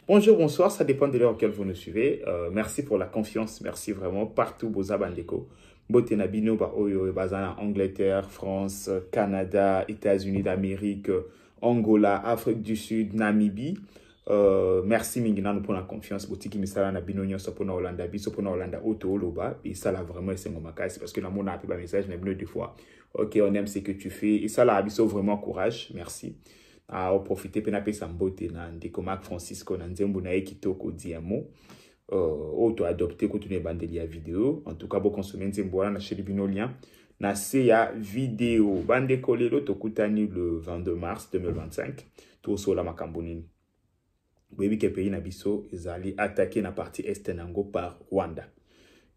Bonjour, bonsoir, ça dépend de l'heure auquel vous nous suivez. Merci pour la confiance, merci vraiment partout, Boza Bandeko. Bote Nabino, Oyo, Bazana, Angleterre, France, Canada, États-Unis d'Amérique, Angola, Afrique du Sud, Namibie. Merci Mingina pour la confiance. Botiki Misala Nabino, Sopona Hollanda, Bisopona Hollanda, Oto Oloba. Et ça là vraiment, c'est mon macasse parce que la monde a appelé un message, mais deux fois. Ok, on aime ce que tu fais. Et ça là, Abisso, vraiment courage, merci. A profiter penape sambote na ndeko Marc Francisco na nzembo na ekitoko diamo auto adopté continuer bandeli ya vidéo en tout cas bo consommer nzembo na chez bino lien na se ya vidéo bandeko lelo tokutani le 22 mars 2025 to sola makambonini bebi ke pays na biso ezali attaqué na partie est nango par Rwanda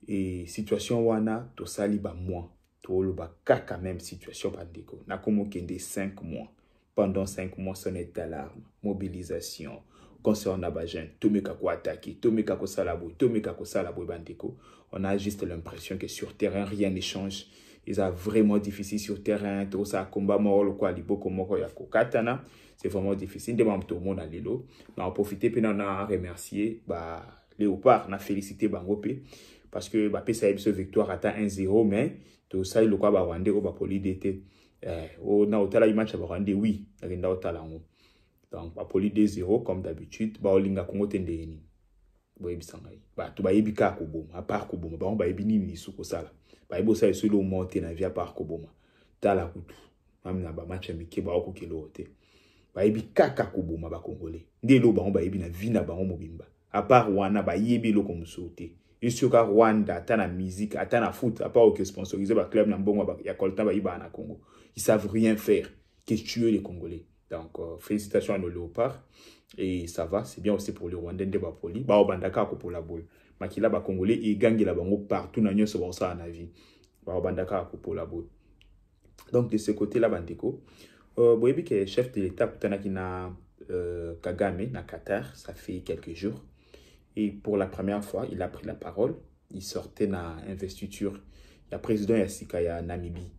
et situation wana to sali ba mois to loba kaka même situation bandeko na komo kende 5 mois. Pendant 5 mois, sonnet d'alarme, mobilisation, concernant Nabajen, Tomeka ko attaqué, Tomeka ko salabo, bandeko. On a juste l'impression que sur terrain, rien ne change. Ils sont vraiment difficile sur terrain, tout ça, combat mort, quoi, libo, komoko, yako, katana. C'est vraiment difficile. Demande tout le monde à l'élo. On a profité, puis on a remercié, Léopard, on a félicité Bangope, parce que, ça a eu ce victoire à 1-0, mais tout ça, il y a quoi, Rwanda, poli d'été. Na otala match à Rwanda oui na otala ngo donc ba poli 2-0 comme d'habitude ba olinga Congo tendeni boyebi sangai ba to ba yebika ko boma à part ko boma ba yebi nini suko sala ba yebo sa solo monter na via par ko boma tala kutu même na ba match amike ba ko kelo te ba yebi kaka ko boma ba congolais ndelo ba yebi na vie na ba mobimba à part wana ba yebi lo comme sauter et sur Rwanda ata na musique ata na foot à part que sponsoriser ba club na mbongo ba ya kolta ba iba na Congo. Ils savent rien faire que tuer les Congolais. Donc, félicitations à nos léopards. Et ça va, c'est bien aussi pour les Rwandais de Bapoli. Ba Obandaka pour la boule. Makila ba Congolais et gangi la bango partout na nyo so ça na vie. Ba Obandaka pour la boule. Donc, de ce côté-là, Bandeko, boyebi que chef de l'État Kutanakina Kagame na Qatar, ça fait quelques jours. Et pour la première fois, il a pris la parole. Il sortait na investiture. Il y a président Yassika Namibie.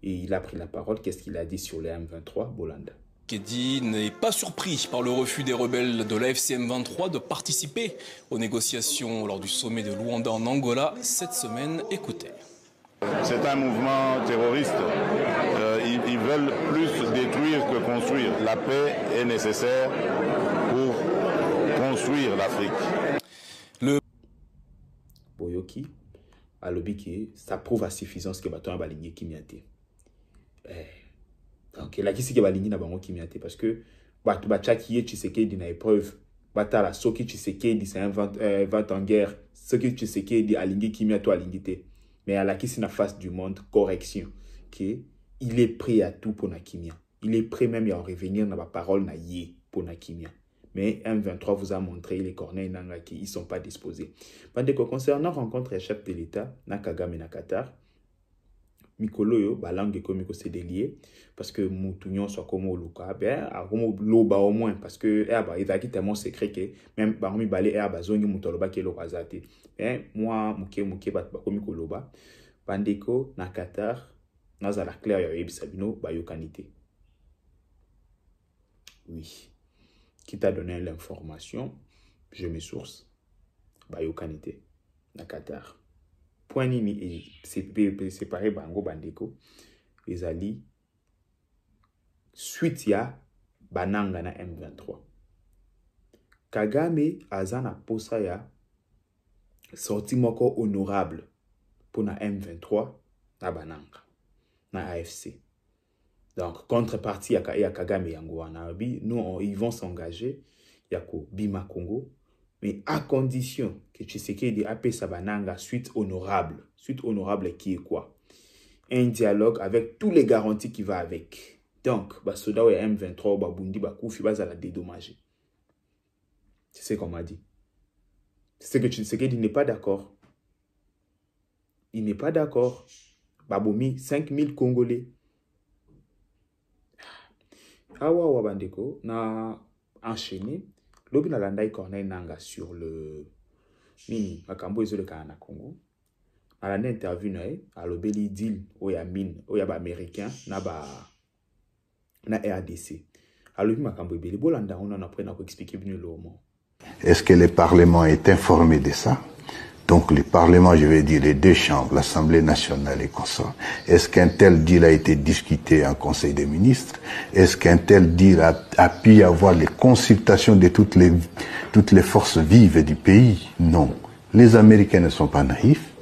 Et il a pris la parole. Qu'est-ce qu'il a dit sur les M23, Bolanda? Kedi n'est pas surpris par le refus des rebelles de l'AFC M23 de participer aux négociations lors du sommet de Luanda en Angola cette semaine. Écoutez. C'est un mouvement terroriste. Ils veulent plus détruire que construire. La paix est nécessaire pour construire l'Afrique. Le Boyoki a lobby qui ça prouve à suffisance que Baton a baligné Kimiate. Donc là qui c'est que baligné na bango Kimiate parce que Bachaki et Tshisekedi na épreuve batala soki Tshisekedi c'est un vent en guerre ce que Tshisekedi aligné Kimiate aligné mais à la qui c'est na face du monde correction que il est prêt à tout pour na Kimia. Il est prêt même à revenir dans ma parole na yé pour na Kimia. Mais M23 vous a montré les corneilles nanga qui ils sont pas disposés. Concernant rencontre chef de l'État na Kagame na Qatar, Mikolo yo balangue comme Miko c'est délié parce que Moutunion soit comme au Luka ben a comme loba au moins parce que il a quitté mon secret que même parmi balé zone mutoloba ke lokazate mais moi muke bat comme Mikoloba bandeko na Qatar na za la clair ya ebisabino ba yokanité. Oui. Qui t'a donné l'information, je me source, Bayokanité, na Qatar. Point nini et séparé Bango Bandeko, les alliés, suite ya Bananga na M23. Kagame azana posa ya sorti moko honorable pour na M23 na Bananga, na AFC. Donc, contrepartie à Kagame Yango Anabi, nous, ils vont s'engager, Yako Bima Congo, mais à condition que Tshisekedi appelle Sabananga suite honorable. Suite honorable qui est quoi? Un dialogue avec tous les garanties qui va avec. Donc, Basoda et M23, Babundi, Bakoufi, Baza la dédommager. C'est ce qu'on m'a dit. C'est que Tshisekedi n'est pas d'accord. Il n'est pas d'accord. Baboumi, 5000 Congolais. Awa Bandeko na enchaîné lobi na landai Corneille Nanga sur le mini makambo ezole ka na Congo à la interview na a lobeli deal oya mine oya ba américain na RDC Alors, on apprend à expliquer bien le mot. Est-ce que le Parlement est informé de ça? Donc le Parlement, je vais dire les deux chambres, l'Assemblée nationale et consort. Est-ce qu'un tel deal a été discuté en Conseil des ministres? Est-ce qu'un tel deal a pu avoir les consultations de toutes les forces vives du pays? Non. Les Américains ne sont pas naïfs.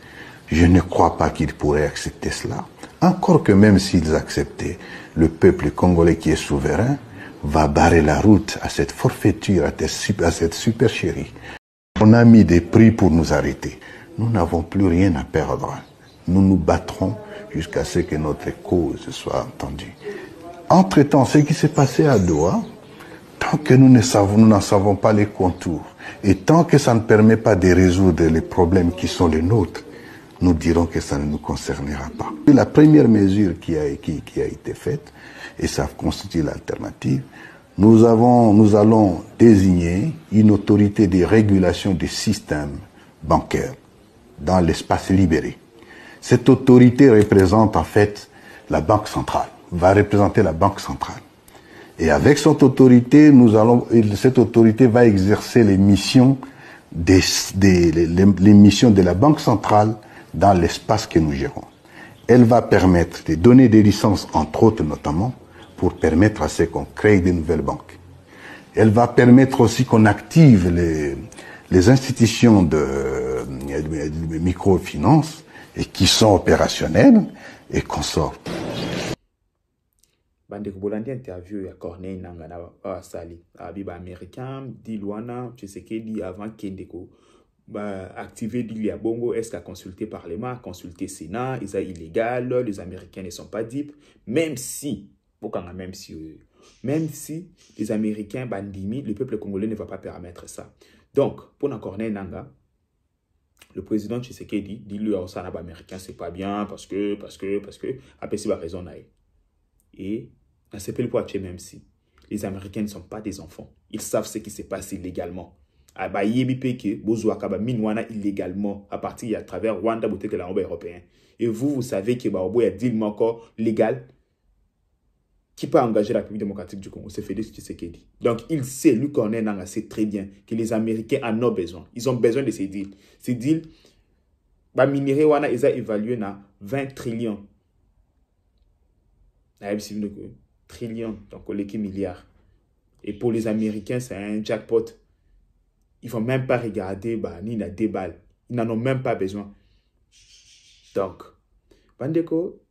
Je ne crois pas qu'ils pourraient accepter cela. Encore que même s'ils acceptaient, le peuple congolais qui est souverain va barrer la route à cette forfaiture, à cette supercherie. On a mis des prix pour nous arrêter. Nous n'avons plus rien à perdre. Nous nous battrons jusqu'à ce que notre cause soit entendue. Entre-temps, ce qui s'est passé à Doha, tant que nous n'en savons pas les contours, et tant que ça ne permet pas de résoudre les problèmes qui sont les nôtres, nous dirons que ça ne nous concernera pas. La première mesure qui a été faite, et ça constitue l'alternative, nous allons désigner une autorité de régulation du système bancaire dans l'espace libéré. Cette autorité représente en fait la Banque centrale, va représenter la Banque centrale. Et avec cette autorité, cette autorité va exercer les missions les missions de la Banque centrale dans l'espace que nous gérons. Elle va permettre de donner des licences, entre autres notamment, pour permettre à ce qu'on crée de nouvelles banques. Elle va permettre aussi qu'on active les institutions de microfinance et qui sont opérationnelles et qu'on sort. Bandeko Bolandi interview ya Corneille Nangaa na Sali abiba américain dit Luana Tshisekedi avant Kendeko activer dit à Bongo est-ce qu'à consulter Parlement, consulter Sénat, ils sont illégal, les Américains ne sont pas dupes, même si les Américains bandimi, le peuple congolais ne va pas permettre ça. Donc pour Corneille Nangaa, le président Tshisekedi dit lui aux Américains c'est pas bien parce que après c'est la raison naïe. Et on s'appelle pour même si les Américains ne sont pas des enfants. Ils savent ce qui s'est passé illégalement. Illégalement à partir à travers Rwanda que la européen. Et vous savez que il y a deal encore légal qui peut engager la République démocratique du Congo. C'est Félix Tshisekedi. Donc il sait, lui Corneille Nangaa sait très bien que les Américains en ont besoin. Ils ont besoin de ces deals. Ces deals, minéraux wana ils ont évalué na 20 trillions. Trillions, donc les milliards. Et pour les Américains, c'est un jackpot. Ils ne vont même pas regarder ni la déballe. Ils n'en ont même pas besoin. Donc, Bandeko,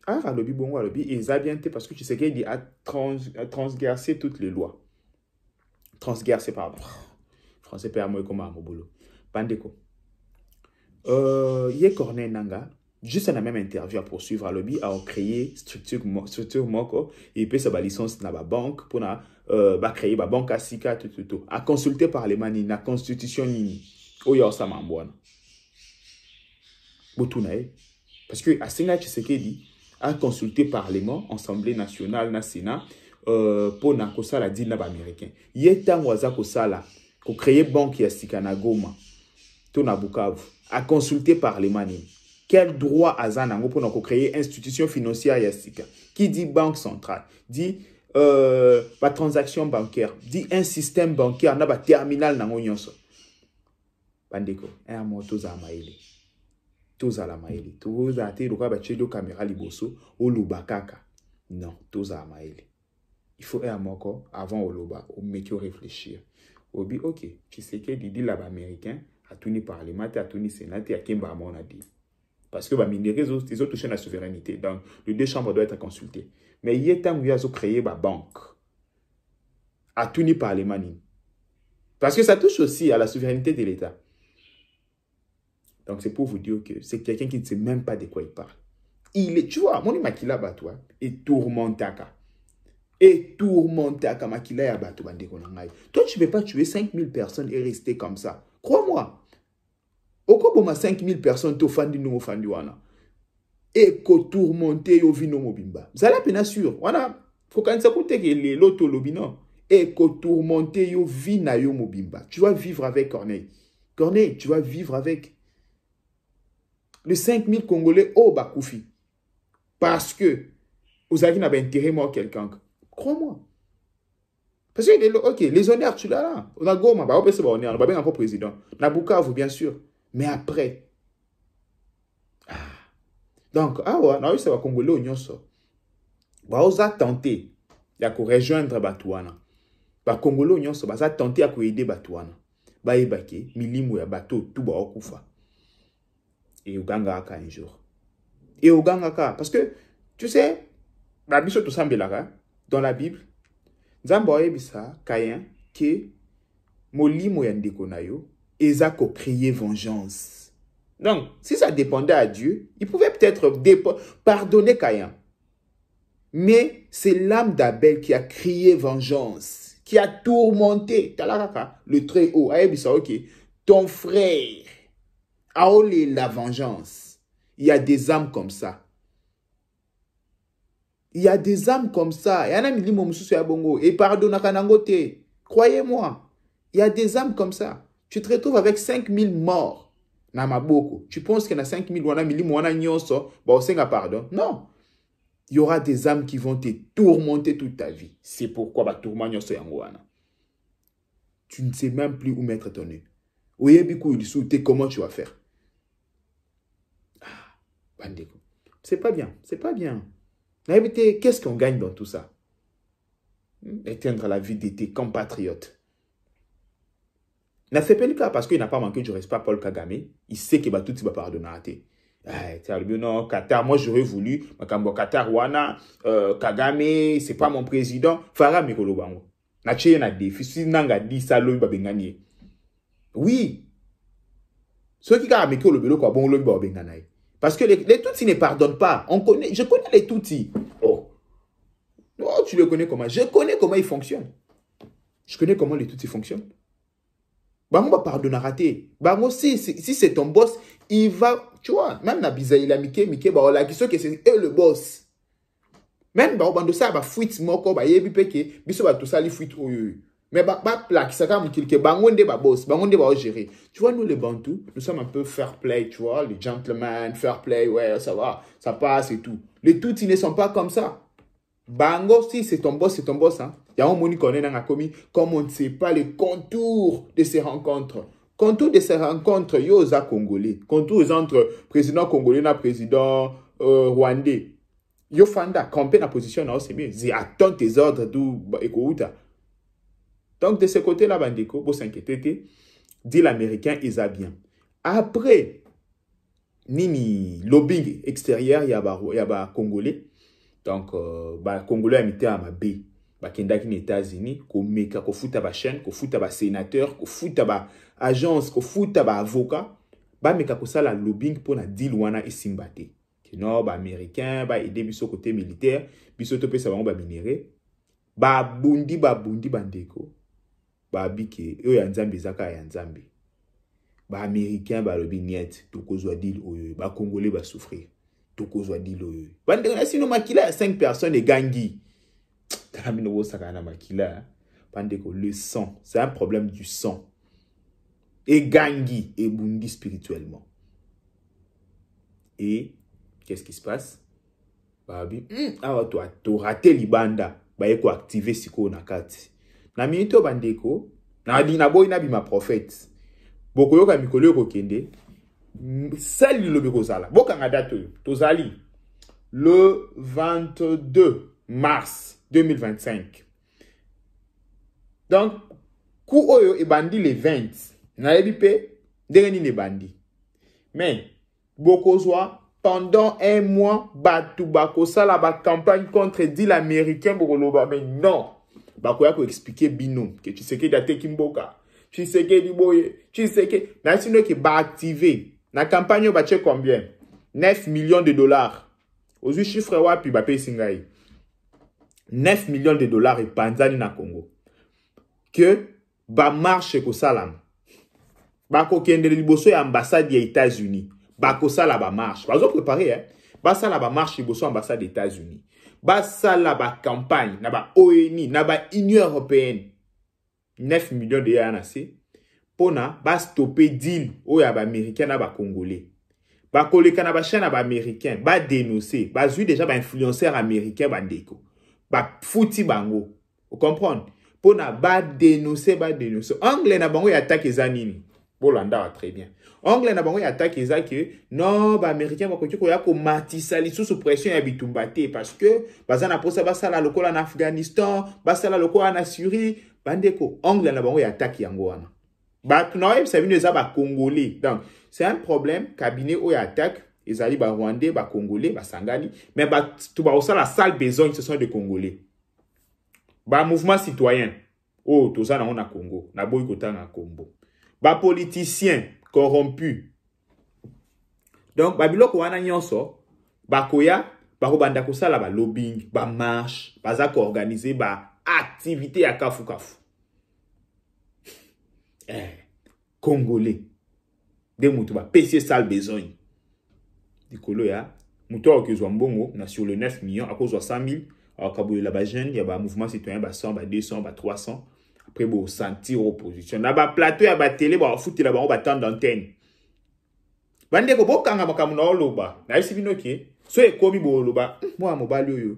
ils ont bien été parce que tu sais qu'il a transgressé toutes les lois. Transgressé, pardon. Français, père, moi, comme un boulot. Bandeko. Il y a Corneille Nangaa. Juste dans la même interview à poursuivre à lobby a créé structure moko et puis sa licence na ba banque pour na créer ba banque à sika tout à consulter Parlement ni na constitution ni oyo sa mambwana botunae parce que à Sénat Tshisekedi a consulté Parlement, Assemblée nationale na Sénat pour na kosala deal na ba américain yeta waza kosala ko créer banque ya sika na Goma to na Bukavu a consulter Parlement ni. Quel droit a Zanango pour créer institution financière yasika? Qui dit banque centrale, dit transaction bancaire, dit un système bancaire, n'a pas terminal nango nyonso. Bandeko, un mot toza maele. Toza la maele. Toza te loka ba chedo caméra liboso o lubakaka. Non, toza maele. Il faut un mot avant au loba, au métier réfléchir. Obi OK, tu sais que dit là américain a tuni parlement, a tuni sénat, a kimba mon a dit. Parce que ils ont touché la souveraineté. Donc, les deux chambres doivent être consultées. Mais il y a temps où ils ont créé une banque. À tout ni par les manines. Parce que ça touche aussi à la souveraineté de l'État. Donc, c'est pour vous dire que c'est quelqu'un qui ne sait même pas de quoi il parle. Il est, tu vois, mon Makila Batwa est tourmentaka. Et tourmentaka Makila ya Batwa bande konangai. Toi, tu ne peux pas tuer 5000 personnes et rester comme ça. Crois-moi. Okoboma 5000 personnes to fandi no fandi wana. Et ko tourmonter yo vino mobimba. Zala pena sûr. Wana faut quand ça coûte que les loto lobino. Et ko tourmonter yo vina yo mobimba. Tu vas vivre avec Corneille. Corneille, tu vas vivre avec les 5000 Congolais au Bakoufi. Parce que vous avez intérêt moi quelqu'un. Crois-moi. Parce que, ok, les honneurs, tu l'as là. On a Goma, on a honneur, on a bien encore président. Nabukavu, bien sûr. Mais après. Donc, ouais, on a eu ça, Congolais, on a tenté de rejoindre Batouana. Les Congolais, on a tenté de aider Batouana. Baïbake, milimu ya bateau, tout ba okufa. Et Uganga aka un jour. Et Uganga aka, parce que, tu sais, la Bible tout semble dans la Bible, Nzambo ebisa Caïn que molimo ya ndeko na yo ezako crier vengeance. Donc, si ça dépendait à Dieu, il pouvait peut-être pardonner Caïn. Mais c'est l'âme d'Abel qui a crié vengeance, qui a tourmenté le très haut. Ok, ton frère a olé la vengeance. Il y a des âmes comme ça. Il y a des âmes comme ça. Et pardonne Kanangote. Croyez-moi, il y a des âmes comme ça. Tu te retrouves avec 5000 morts. Namaboko. Tu penses qu'il y en a 5000 pardon. Non. Il y aura des âmes qui vont te tourmenter toute ta vie. C'est pourquoi tu ne sais même plus où mettre ton nez. Comment tu vas faire? C'est pas bien. C'est pas bien. Qu'est-ce qu'on gagne dans tout ça? Éteindre la vie de tes compatriotes. N'a fait pas le cas parce qu'il n'a pas manqué du respect à Paul Kagame. Il sait qu'il va tout va pardonner. Non, Qatar, moi j'aurais voulu, Qatar, Wana, Kagame, c'est pas mon président. Farah Mikolo Bango. Nache na défi, nanga di salo babengani. Oui. Ceux qui ont Mikolo Belo quoi bon lo babenganaï. Parce que les Tutsis ne pardonnent pas. Je connais les Tutsis. Oh, tu les connais comment? Je connais comment ils fonctionnent. Je connais comment les Tutsis fonctionnent. Bango va pardonner à rater. Bango, si c'est ton boss, il va, tu vois, même Nabiza, il a Mike, bah, la question que c'est le boss. Même, bah, bando ça, bah, fuite, moko, bah, yebi peke, biso, bah, tout ça, les fuites, mais, bah, plaque, ça, comme qu'il, bango, bah, boss, bango, bah, gérer. Tu vois, nous, les Bantous, nous sommes un peu fair play, tu vois, les gentlemen, fair play, ouais, ça va, ça passe et tout. Les Tutsis ne sont pas comme ça. Bango, si c'est ton boss, hein. Il y a un monde qui connaît dans la commis, comme on ne sait pas les contours de ces rencontres. Contours de ces rencontres, il y a Congolais. Contours entre président congolais et président rwandais. Yo fanda, camper dans la position, c'est mieux. Ils attendent tes ordres, tout, écoute. Donc, de ce côté-là, Bandeko, pour s'inquiéter, dit l'américain, ils a bien. Après, nini, lobbying extérieur, il y a Congolais. Donc, Congolais a mis à ma baie. Bakendaki aux États-Unis, ko meka, ko futa ba chaîne, ko futa ba sénateur, ko futa ba agence, ko futa ba avocat, ba meka ko sala lobbying pour na deal wana esimbate. Non, ba américain, ba aider biso côté militaire, biso to pe sa ba minéré, ba bundi bandeko, ba bike, yo ya nzambe zaka ya nzambe. Ba américain ba lobi niet, to kozwa deal oyo, ba congolais ba souffrir. To kozwa deal oyo. Bandeko na sino makila ya 5 personnes et gangi. Le sang, c'est un problème du sang. Et gangi et bundi spirituellement. Et qu'est-ce qui se passe? Babi, toi, tu raté libanda, ba eko activer siko nakati. Na minito bandeko, na di na boy na bi ma prophète. Boko yoka mikolo ko kende. Sali lo beko sala. Boka ngadato tozali le 22 mars 2025. Donc, kou oyo e bandi le 20. Na ebipe, dereni le bandi. Mais, bokozwa, pendant un mois, batu bako sala ba campagne contre dit l'américain bokoloba. Mais non. Bako yako expliquer bino. Que tu sais que date kimboka. Tu sais que di boye. Tu sais que, na sino ki ba activer. Na campagne yo ba che combien? 9 millions de dollars. Ozu chiffre wapi ba pe singai. 9 millions de dollars et panzani na Congo. Que ba marche ko salam. Ba ko kende liboso ya ambassade des États-Unis. Ba ko sala ba marche. Ba zo préparer hein. Ba sala ba marche liboso ambassade des États-Unis. Ba sala ba campagne na ba ONU, na ba Union européenne. 9 millions de dollars assez. Pona ba stopper deal o ya ba américain na ba congolais. Ba koleka na ba chaîne na ba américain, ba dénoncer, ba zui déjà ba influenceur américain bandeko. Ba fouti bango. Vous comprenez? Pour na ba dénoncer. Anglais na bango y attaque ezanini. Bolanda va très bien. Anglais na bango y attaque eza que non ba américain ba koki ko ya ko matisa li sous pression ya bitumbate parce que bazana posa basala lokola na Afghanistan, basala lokola na Syrie, bandeko anglais na bango y attaque yango wana. Ba tunawe sabine eza ba congolais. Donc c'est un problème cabinet o ya attaque ezali ba rwandais, ba congolais, ba sangani, mais ba tu ba osala sale besogne ce sont des congolais. Ba mouvement citoyen. Oh, tout ça na on a Congo, na boy kota na Congo. Ba politicien corrompu. Donc babiloko wana nyonso bakoya bakobanda kosala ba lobbying, ba marche, baza ko organiser ba activité ya kafu kafu. Congolais. De mutu ba PC sale besogne. Dikolo ya mutu okezwa mbongo na sur le 9 millions à cause de 100 000 akaboye la ba jeune ya ba mouvement citoyen ba 100 ba 200 ba 300 après bon sentir opposition na ba plateau ya ba télé ba fouti la ba ba temps d'antenne bande ko bokanga makamu na oloba na isi bino ke so e komi bo oloba moi mobali oyo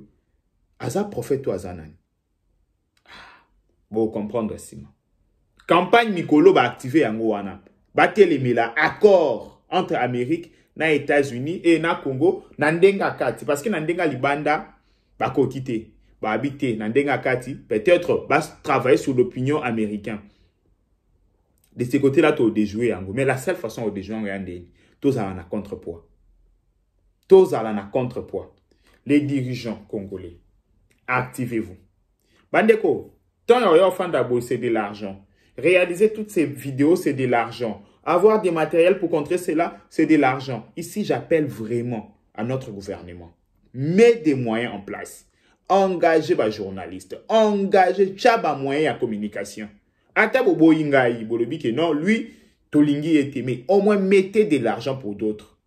aza prophète ou aza nani bon comprendre sima campagne Mikolo ba activer yango wana ba telemela accord entre Amérique na États-Unis et na Congo na ndenga kati parce que na ndenga libanda ba ko quitter ba habiter na ndenga kati peut-être ba travailler sur l'opinion américaine de ce côté-là to déjouer yango mais la seule façon de déjouer ngande tous à la contrepoids les dirigeants congolais activez-vous bandeko tant yo fanda boy c'est de l'argent réaliser toutes ces vidéos c'est de l'argent avoir des matériels pour contrer cela c'est de l'argent ici j'appelle vraiment à notre gouvernement mettez des moyens en place engagez les journalistes, engagez chaba moyens de communication. Ata bobo ingai, bolobi que non, lui, tolingi était, mais au moins mettez de l'argent pour d'autres.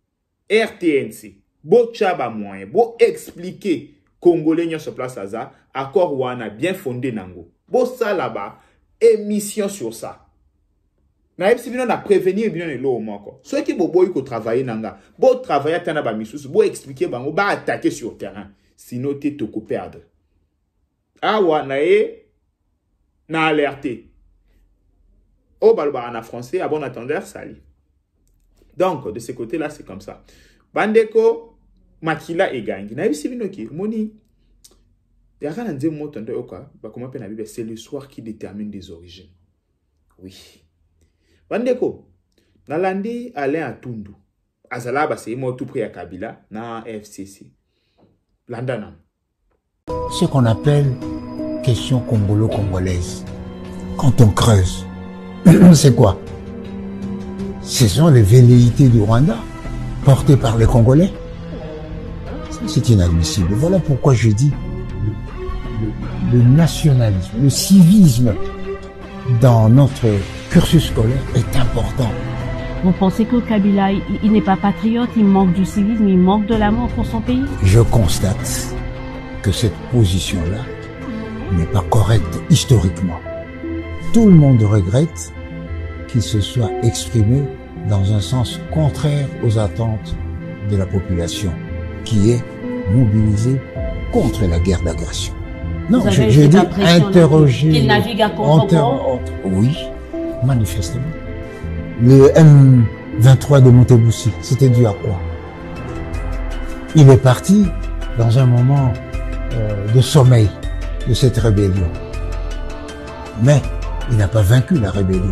RTNC, bo chaba moyen, bo expliquer Congolais nyo sur place aza, accord wana bien fondé nango. Bo ça là-bas, émission sur ça. Na epsi bino na prévenir bino ne lo moko. Ceux qui bobo yiko travailler nanga, bo travailler tana ba misusu, bo expliquer bango, ba attaquer sur terrain. Sinon, tu te perdre. Awa na alerté. Au balba en français, à bon attendeur, sali. Donc, de ce côté-là, c'est comme ça. Bandeko, Makila et Gang. Na yisi binoki, moni. Yaka na nze mo tonto oka, ba comment pe na bible, c'est le soir qui détermine des origines. Oui. Bandeko, na landi Alain Atundu. Azala ba c'est mo tout près à Kabila na FCC. Landana. Ce qu'on appelle question congolo-congolaise. Quand on creuse, c'est quoi? Ce sont les velléités du Rwanda portées par les Congolais. C'est inadmissible. Voilà pourquoi je dis le nationalisme, le civisme dans notre cursus scolaire est important. Vous pensez que Kabila, il n'est pas patriote, il manque du civisme, il manque de l'amour pour son pays? Je constate que cette position-là n'est pas correcte historiquement. Tout le monde regrette qu'il se soit exprimé dans un sens contraire aux attentes de la population qui est mobilisée contre la guerre d'agression. Non, je dis interroger... Qu'il navigue à Congo? Oui, manifestement. Le M23 de Monteboussi, c'était dû à quoi? Il est parti dans un moment de sommeil de cette rébellion. Mais il n'a pas vaincu la rébellion.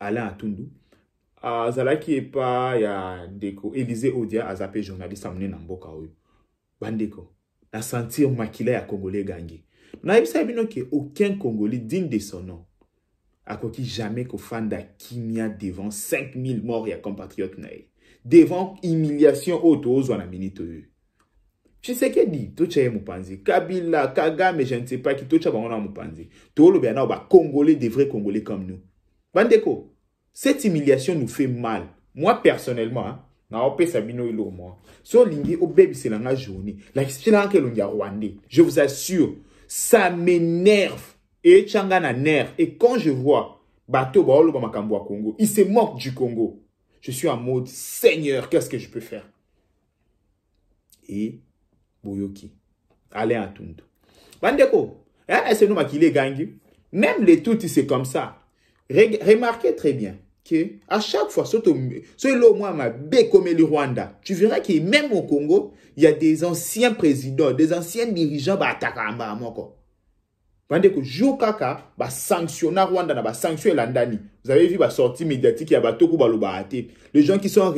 Alain Atundu, Zalaki et pas ya Deko, Élisée Odia a zappé journaliste amené dans Mboka Oyo. Bandeko, na sentir Makila ya Congolais gangi. Na ebisa bino que aucun Congolais digne de son nom a qui jamais qu'au fan d'Akimia devant 5000 morts et compatriotes naïs. Devant humiliation auto à la minute. Tu sais qu'elle dit, tout est Moupanzi, Kabila, Kagame, je ne sais pas qui, tout est Moupanzi. Tout le bien, Congolais, des vrais Congolais comme nous. Bandeko, cette humiliation nous fait mal. Moi, personnellement, je vous assure, ça m'énerve. Et Tchangana nerf. Et quand je vois Bato Baolo Bamakambo à Congo, il se moque du Congo. Je suis en mode, Seigneur, qu'est-ce que je peux faire? Et Boyoki, Alain Atundu. Bandeko, C'est nous qui les gagnent. Même les tout, c'est comme ça. Remarquez très bien que à chaque fois, comme le Rwanda, tu verras que même au Congo, il y a des anciens présidents, des anciens dirigeants qui attaquent à Moko. Pendant que Jokaka va sanctionner Rwanda, va sanctionner l'Andani. Vous avez vu la sortie médiatique, il y a Batoku Balobate. Les gens qui sont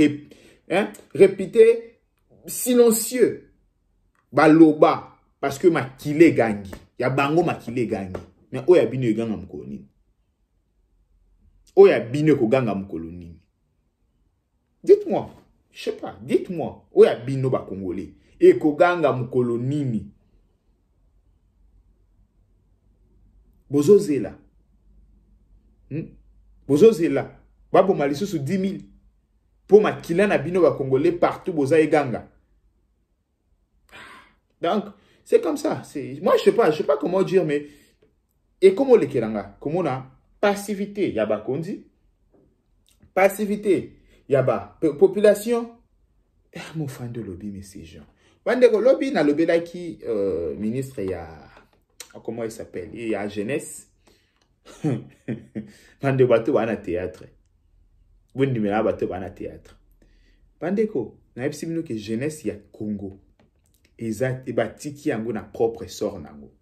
réputés silencieux. Baloba. Parce que Makile gagne. Il y a Bango Makile gagne. Mais où y a bino ganga mkoloni? Où y a bino ganga mkoloni? Dites-moi. Je sais pas. Dites-moi. Où y a bino ba Congolais? Et koganga mkoloni. Bozozela. Bozozela. Babo maliso sous 10 000. Pour ma kilana bino ba Congolais partout boza ganga. Donc, c'est comme ça. Moi, je sais pas comment dire, mais et comment les keranga? Comment on a passivité? Yaba kondi. Passivité. Yaba population. Mon fan de lobby, mais ces gens. Bandeko lobby na lobby là qui ministre il y a comment il s'appelle? Il y a jeunesse. Bande bateau wana théâtre. Bon numéro bateau wana théâtre. Bandeko na epsimino que jeunesse ya Congo. Eza ebatiki yango na propre sort nango.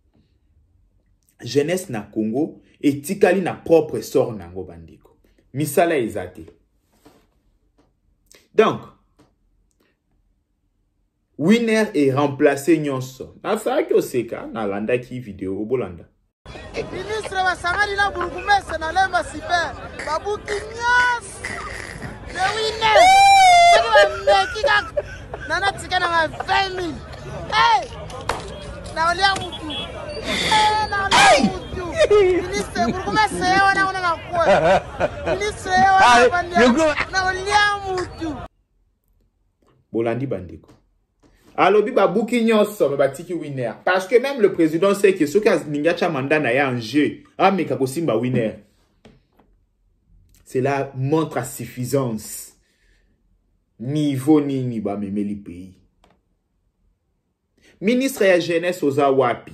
Jeunesse na Congo etikali na propre sort nango bandeko. Misala ezate. Donc winner est remplacé nyonso. Na ça que oseka na landa ki vidéo obolanda. Ministre wa Samari na burugumese na lemba super. Babuki nyas. Le winner. C'est le mec nana tika na 20 000. Hey! Na olia mutu. Na olia mutu. Ministre burugumese wana na kwa. Ministre wana na olia mutu. Bolandi bandeko. Alobi babuki nyonso me batiki winner. Parce que même le président sait que ce que Ningacha Manda na ya en jeu, ameka kosimba winner. Cela montre à suffisance. Niveau nini ba memeli pays. Ministre ya jeunesse oza wapi.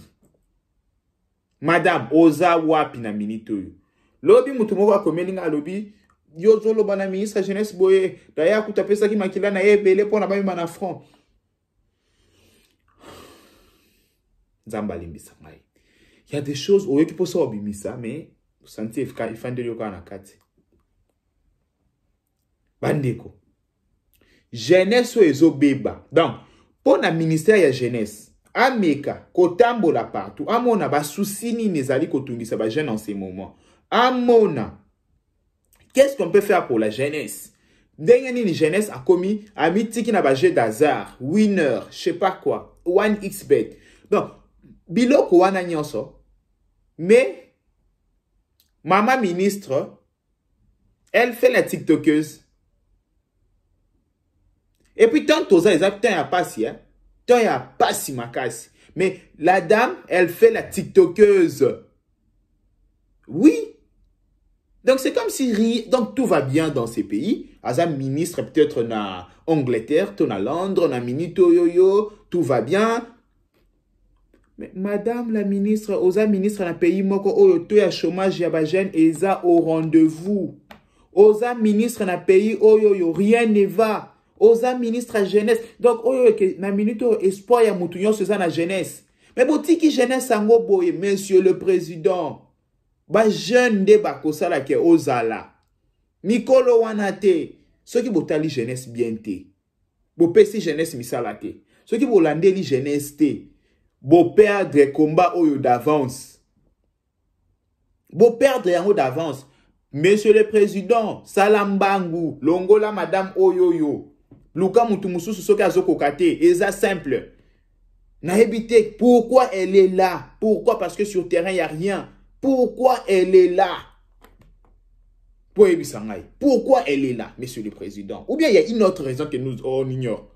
Madame oza wapi na minito yo. Lobi mutu moko akomelinga lobi yozo loba na ministre ya jeunesse boye daya kutapesa ki makila na ebele pona ba na front. Zamba limbisa ngai. Il y a des choses où tu peux s'obimisa mais vous sentez il faut de yoka na kati. Bandeko. Jeunesse ezo beba. Donc pour le ministère ya jeunesse, ameka kotambola partout. Amona ba souci ni nezali kotungisa ba jeune en ces moments. Amona. Qu'est-ce qu'on peut faire pour la jeunesse? Dernière ni jeunesse a commis a mitiki na ba jeu d'hasard, winner, je sais pas quoi, 1xbet. Donc biloko wana nyonso. Mais maman ministre, elle fait la tiktokeuse. Et puis, tant aux exact, tant y a pas si, hein. Tant y a pas si makasi. Mais la dame, elle fait la tiktokeuse. Oui. Donc, c'est comme si, donc tout va bien dans ces pays. Azam ministre, peut-être na Angleterre, na Londres, na Minito Yoyo, tout va bien. Mais madame la ministre, oza ministre na pays moko oyo to ya chômage ya ba jeune eza au rendez-vous. Oza ministre na pays oyo rien ne va. Oza ministre jeunesse. Donc oyo ke na minute espoir ya mutu nyonso eza na jeunesse. Mais botiki jeunesse sango boye monsieur le président. Ba jeune de ba kosala ke ozala. Mikolo wana te. Soki botali jeunesse bien te. Bo pesi jeunesse misala te. Soki bolandeli jeunesse te. Bo perdre combat oyo d'avance. Bo perdre yango d'avance. Monsieur le président, Salambangu, Longola madame Oyoyo. Luka Mutumusu soki azoko kate, eza simple. Na ebite, pourquoi elle est là? Pourquoi? Parce que sur terrain, il n'y a rien. Pourquoi elle est là? Pourquoi elle est là, monsieur le président? Ou bien il y a une autre raison que nous on ignore.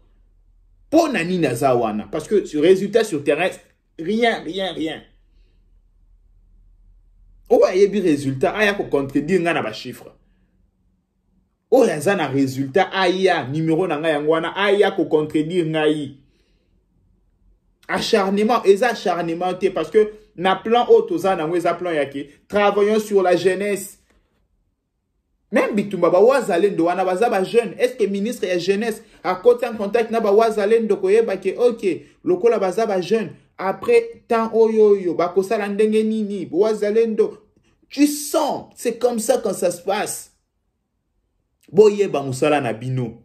Pour Nani Nazawana. Parce que sur résultat sur terrain, rien. Ou bien il y a des résultats, il y a qu'on contredire dans chiffre. Oh, il y a un résultat, aya, numéro nanga yangwana, aya ko contredire ngai. Acharnement, acharnement, parce que Na plan autoza na mweza plan yake. Travaillons sur la jeunesse. Même bitumba ba wazalendo wana bazaba jeune. Est-ce que ministre ya jeunesse a côté en contact na ba wazalendo koyeba ke OK, lokola bazaba jeune après temps oyo bakosala ndenge nini wazalendo. Tu sens, c'est comme ça quand ça se passe. Boyeba musala na bino.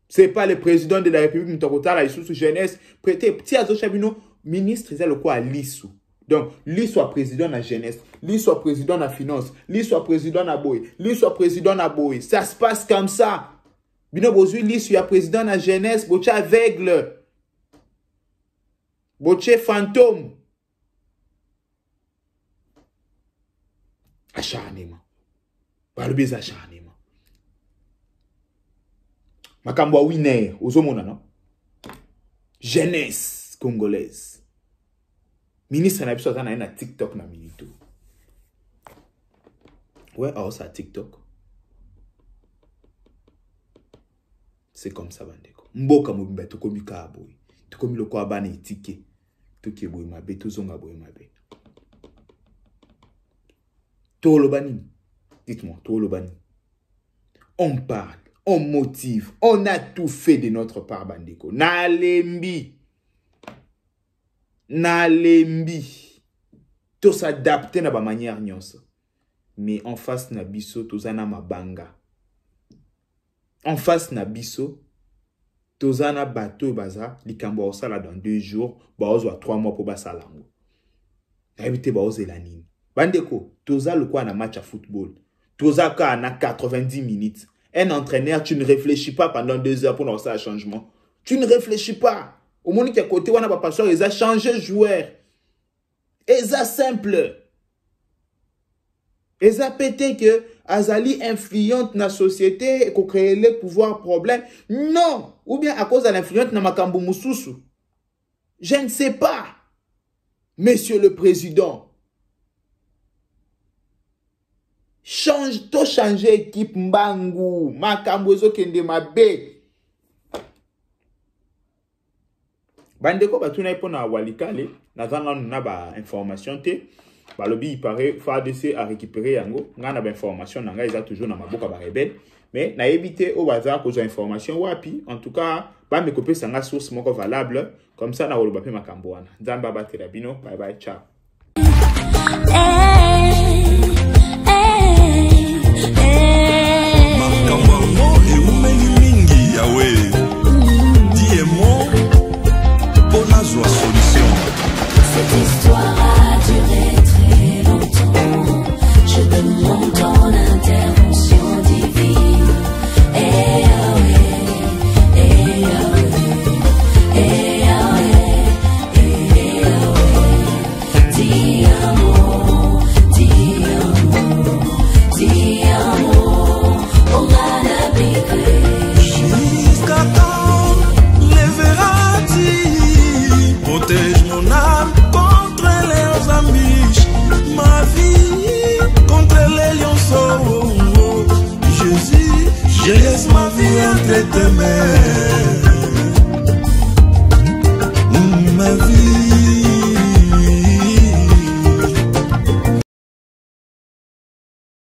C'est pas le président de la République Mtokota la sous jeunesse prêté petit azo chabino ministre c'est le quoi lisu. Donc, lui soit président de la jeunesse, lui soit président de la finance, lui soit président de la boy, lui soit président de la boy. Ça se passe comme ça. Bino bozui lui soit président de la jeunesse, boche aveugle. Boche fantôme. Acharnement. Balobez acharnement. Makambo winner, ozomona non? Jeunesse congolaise. Ministre na biso atana na TikTok na minito. Ouais, alors ça TikTok. C'est comme ça bandeko. Mboka mobimba to komi ka boy. To komi loko abana etike. To ke boy mabe to zonga boy mabe. To lobani. Dites-moi, to lobani. On parle, on motive, on a tout fait de notre part bandeko. Na lembi. Na lembi to s'adapter na ba manière nyonso mais en face na biso tozana mabanga en face na biso tozana bato baza likambo osala dans 2 jours ba ozwa 3 mois pour basalango na ebite ba ozela nini bandeko toza le quoi na match à football toza ka na 90 minutes un entraîneur tu ne réfléchis pas pendant 2 heures pour lancer un changement tu ne réfléchis pas. Au moment qui a côté, on a pas passé, ils ont changé joueur. Ils ont simple. Ils ont pété que Azali influente dans la société et qu'on crée les pouvoirs problèmes. Non. Ou bien à cause de l'influence dans Makambo Moussousou. Je ne sais pas. Monsieur le Président. Change, to changer équipe Mbangu. Makambo zo kende mabe. Bandeko batuna ipona walikale na zanga na ba information te balobi il paraît FARDC a récupéré yango ngana ba information nanga ils a toujours na maboka ba rebelle mais na éviter au bazar cause information wapi en tout cas ba me copier sanga source moko valable comme ça na woloba pe makambo wana nzamba batela bino bye bye ciao. Makambo e umeli mingi yawe. Solution. Cette histoire a duré très longtemps. Je demande ton intervention divine. Dis un mot, on va l'appliquer. Jusqu'à quand leverra-t-il? Protège mon âme contre les ambiches, ma vie contre les lionceaux. Jésus, je laisse ma vie entre tes mains.